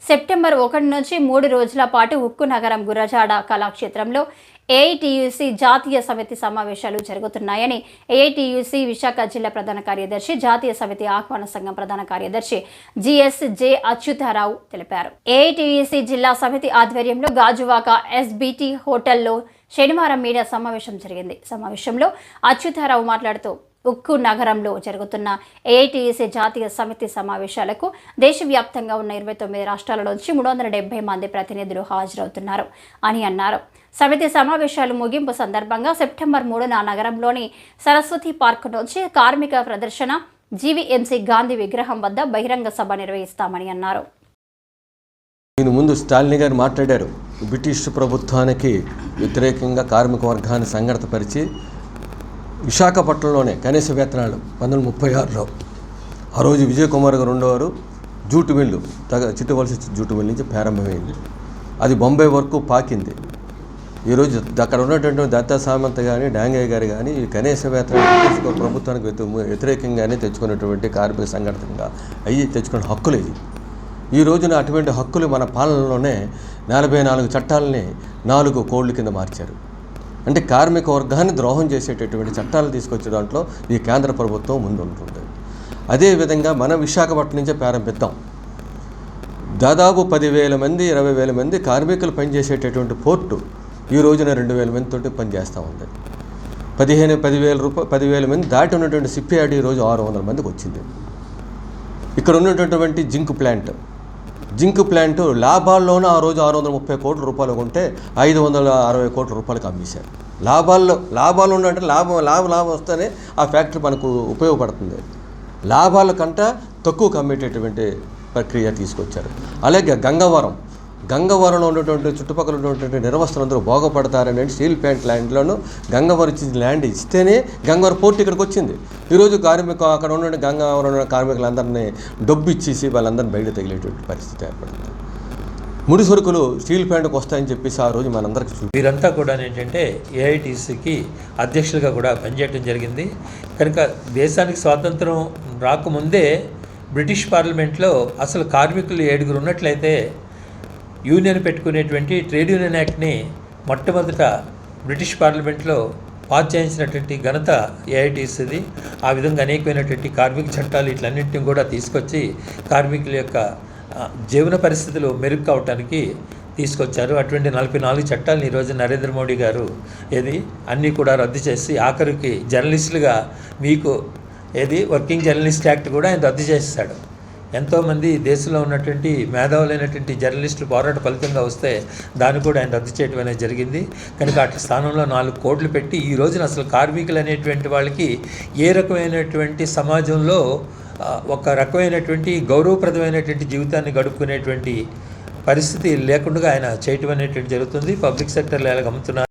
September 1 నుంచి 3 రోజుల పాటు ఉక్కు నగరం గురజాడ కళాక్షేత్రంలో ఏఐటీయూసీ జాతీయ సమితి సమావేశాలు జరుగుతున్నాయని ఏఐటీయూసీ విశాఖ జిల్లా ప్రధాన కార్యదర్శి, జాతీయ సమితి ఆహ్వాన సంఘం ప్రధాన కార్యదర్శి జిఎస్జే అచ్యుతారావు తెలిపారు. ఏఐటీయూసీ జిల్లా సమితి ఆధ్వర్యంలో గాజువాక ఎస్బిటి హోటల్లో శనివారం మీడియా సమావేశం జరిగింది. సమావేశంలో అచ్యుతారావు మాట్లాడుతూ ఉక్కు నగరంలో జరుగుతున్న ఏఐటీయూసీ జాతీయ సమితి సమావేశాలకు దేశవ్యాప్తంగా ఉన్న 29 రాష్ట్రాల నుంచి 370 మంది ప్రతినిధులు హాజరవుతున్నారు అని అన్నారు. సమితి సమావేశాలు ముగింపు సందర్భంగా సెప్టెంబర్ 3న నగరంలోని సరస్వతి పార్క్ నుంచి కార్మిక ప్రదర్శన, జీవీఎంసీ గాంధీ విగ్రహం వద్ద బహిరంగ సభ నిర్వహిస్తామని అన్నారు. దీని ముందు స్టాలిన్ గారు మాట్లాడారు. బ్రిటిష్ ప్రభుత్వానికి వ్యతిరేకంగా కార్మిక వర్గాన్ని సంఘటితపరిచి విశాఖపట్నంలోనే కనీస వేతనాలు 1936లో ఆ రోజు విజయ్ కుమార్ గారు ఉండేవారు. Jute mill Chittuvalasa jute mill నుంచి ప్రారంభమైంది. అది బొంబాయి వరకు పాకింది. ఈరోజు అక్కడ ఉన్నటువంటి దత్తా సామంత్ కానీ, డాంగయ్య గారు కానీ ఈ కనీస వేతనాలు ప్రభుత్వానికి వ్యతిరేకంగానే తెచ్చుకున్నటువంటి కార్మిక సంఘటనగా అయ్యి తెచ్చుకున్న హక్కులు ఇది. ఈ రోజున అటువంటి హక్కులు మన పాలనలోనే 44 చట్టాలని 4 కోడ్ల కింద మార్చారు. అంటే కార్మిక వర్గాన్ని ద్రోహం చేసేటటువంటి చట్టాలు తీసుకొచ్చే దాంట్లో ఈ కేంద్ర ప్రభుత్వం ముందు ఉంటుంది. అదేవిధంగా మన విశాఖపట్నం నుంచే ప్రారంభిద్దాం. దాదాపు 10,000 మంది 20,000 మంది కార్మికులు పనిచేసేటటువంటి పోర్టు ఈ రోజున 2,000 మందితో పనిచేస్తూ ఉంది. 10,000 మంది దాటి ఉన్నటువంటి సిప్పియార్డ్ ఈ రోజు 600 మందికి వచ్చింది. ఇక్కడ ఉన్నటువంటి జింక్ ప్లాంట్ లాభాల్లోనూ ఆ రోజు 630 కోట్ల రూపాయలు ఉంటే 560 కోట్ల రూపాయలకు అమ్మేశారు. లాభాలు ఉన్నంటే లాభం వస్తేనే ఆ ఫ్యాక్టరీ మనకు ఉపయోగపడుతుంది. లాభాల కంటే తక్కువకు అమ్మేటటువంటి ప్రక్రియ తీసుకొచ్చారు. అలాగే గంగవరంలో ఉన్నటువంటి చుట్టుపక్కల ఉన్నటువంటి నిర్వస్తులందరూ బాగుపడతారని స్టీల్ ప్లాంట్ ల్యాండ్లోనూ గంగవరం ఇచ్చిన ల్యాండ్ ఇస్తేనే గంగవరం పోర్టు ఇక్కడికి వచ్చింది. ఈరోజు అక్కడ ఉన్న గంగవరం ఉన్న కార్మికులందరినీ డబ్బు ఇచ్చేసి వాళ్ళందరినీ బయట తగిలేటువంటి పరిస్థితి ఏర్పడుతుంది. ముడి సరుకులు స్టీల్ ప్లాంట్కి వస్తాయని చెప్పేసి ఆ రోజు మనందరికీ వీరంతా కూడా ఏంటంటే ఏఐటీసీకి అధ్యక్షులుగా కూడా పనిచేయడం జరిగింది. కనుక దేశానికి స్వాతంత్రం రాకముందే బ్రిటిష్ పార్లమెంట్లో అసలు కార్మికులు 7 ఉన్నట్లయితే యూనియన్ పెట్టుకునేటువంటి ట్రేడ్ యూనియన్ యాక్ట్ని మొట్టమొదట బ్రిటిష్ పార్లమెంట్లో పాస్ చేయించినటువంటి ఘనత ఏఐటీసీది. ఆ విధంగా అనేకమైనటువంటి కార్మిక చట్టాలు ఇట్లన్నింటినీ కూడా తీసుకొచ్చి కార్మికుల యొక్క జీవన పరిస్థితులు మెరుగు కావటానికి తీసుకొచ్చారు. అటువంటి 44 చట్టాలను ఈరోజు నరేంద్ర మోడీ గారు అన్నీ కూడా రద్దు చేసి ఆఖరికి జర్నలిస్టులుగా మీకు వర్కింగ్ జర్నలిస్ట్ యాక్ట్ కూడా ఆయన రద్దు చేస్తాడు. ఎంతోమంది దేశంలో ఉన్నటువంటి మేధావులైనటువంటి జర్నలిస్టులు పోరాట ఫలితంగా వస్తే దాన్ని కూడా ఆయన రద్దు చేయడం అనేది జరిగింది. కనుక అట్ల స్థానంలో 4 కోట్లు పెట్టి ఈ రోజున అసలు కార్మికులు అనేటువంటి వాళ్ళకి ఏ రకమైనటువంటి సమాజంలో ఒక రకమైనటువంటి గౌరవప్రదమైనటువంటి జీవితాన్ని గడుపుకునేటువంటి పరిస్థితి లేకుండా ఆయన చేయటం అనేటువంటి జరుగుతుంది. పబ్లిక్ సెక్టర్లో ఎలా గమ్ముతున్నారు.